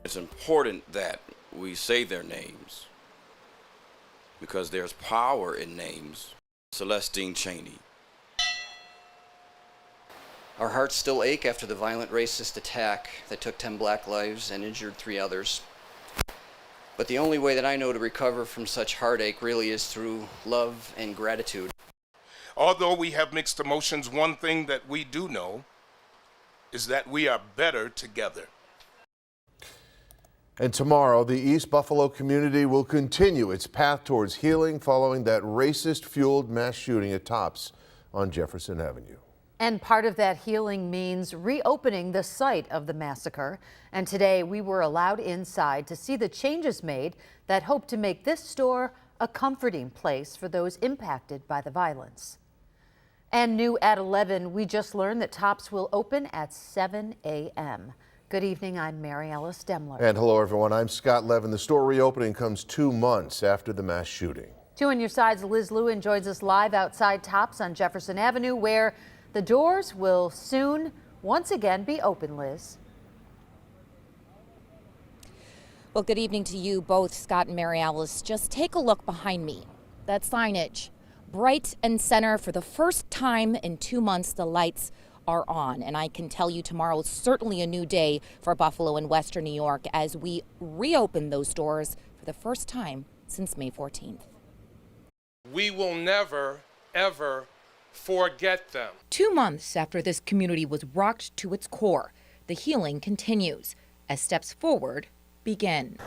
It's important that we say their names because there's power in names. Celestine Cheney. Our hearts still ache after the violent racist attack that took 10 black lives and injured 3 others. But the only way that I know to recover from such heartache really is through love and gratitude. Although we have mixed emotions, one thing that we do know is that we are better together. And tomorrow, the East Buffalo community will continue its path towards healing following that racist-fueled mass shooting at Tops on Jefferson Avenue. And part of that healing means reopening the site of the massacre. And today we were allowed inside to see the changes made that hope to make this store a comforting place for those impacted by the violence. And new at 11, we just learned that Tops will open at 7 a.m. Good evening, I'm Mary Alice Demler. And hello everyone, I'm Scott Levin. The store reopening comes 2 months after the mass shooting. 2 on your side's Liz Lewin joins us live outside Tops on Jefferson Avenue, where the doors will soon once again be open, Liz. Well, good evening to you both, Scott and Mary Alice. Just take a look behind me. That signage, bright and center. For the first time in 2 months, the lights are on. And I can tell you tomorrow is certainly a new day for Buffalo and Western New York as we reopen those doors for the first time since May 14th. We will never, ever forget them. 2 months after this community was rocked to its core, the healing continues as steps forward begin.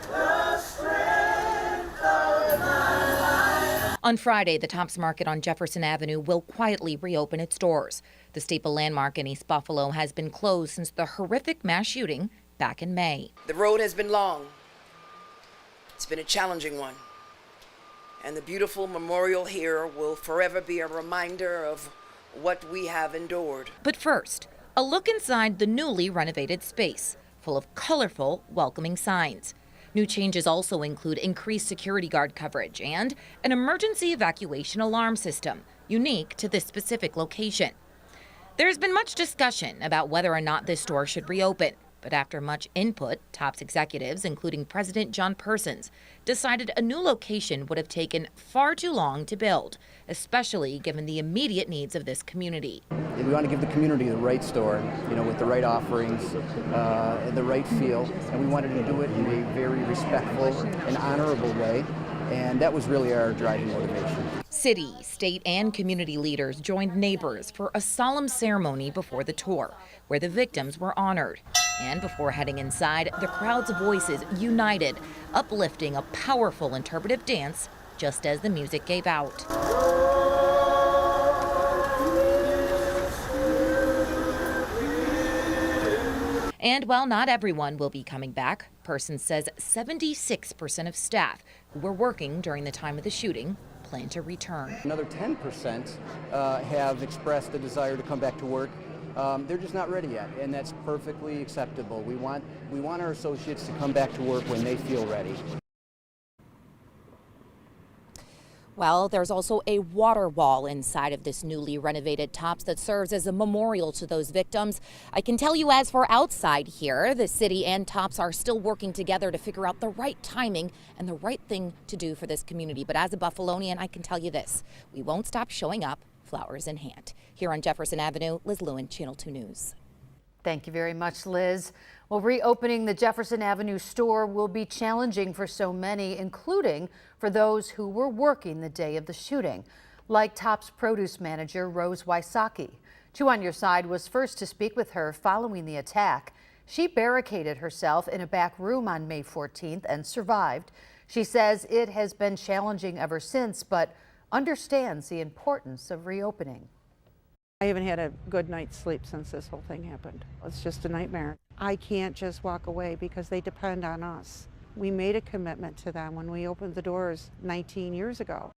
On Friday, the Tops Market on Jefferson Avenue will quietly reopen its doors. The staple landmark in East Buffalo has been closed since the horrific mass shooting back in May. The road has been long. It's been a challenging one. And the beautiful memorial here will forever be a reminder of what we have endured. But first, a look inside the newly renovated space, full of colorful, welcoming signs. New changes also include increased security guard coverage and an emergency evacuation alarm system, unique to this specific location. There's been much discussion about whether or not this store should reopen. But after much input, Tops executives, including President John Persons, decided a new location would have taken far too long to build, especially given the immediate needs of this community. We want to give the community the right store, with the right offerings, the right feel, and we wanted to do it in a very respectful and honorable way. And that was really our driving motivation. City, state, and community leaders joined neighbors for a solemn ceremony before the tour, where the victims were honored. And before heading inside, the crowd's voices united, uplifting a powerful interpretive dance just as the music gave out. And while not everyone will be coming back, Persons says 76% of staff who were working during the time of the shooting plan to return. Another 10% have expressed a desire to come back to work. They're just not ready yet, and that's perfectly acceptable. We want our associates to come back to work when they feel ready. Well, there's also a water wall inside of this newly renovated Tops that serves as a memorial to those victims. I can tell you, as for outside here, the city and Tops are still working together to figure out the right timing and the right thing to do for this community. But as a Buffalonian, I can tell you this, we won't stop showing up, flowers in hand. Here on Jefferson Avenue, Liz Lewin, Channel 2 News. Thank you very much, Liz. Well, reopening the Jefferson Avenue store will be challenging for so many, including for those who were working the day of the shooting, like Tops produce manager Rose Wysocki. 2 on Your Side was first to speak with her following the attack. She barricaded herself in a back room on May 14th and survived. She says it has been challenging ever since, but understands the importance of reopening. I haven't had a good night's sleep since this whole thing happened. It's just a nightmare. I can't just walk away because they depend on us. We made a commitment to them when we opened the doors 19 years ago.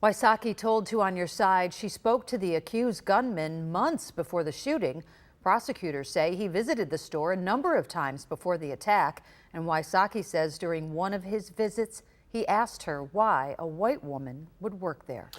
Wysocki told 2 on Your Side she spoke to the accused gunman months before the shooting. Prosecutors say he visited the store a number of times before the attack, and Wysocki says during one of his visits, he asked her why a white woman would work there.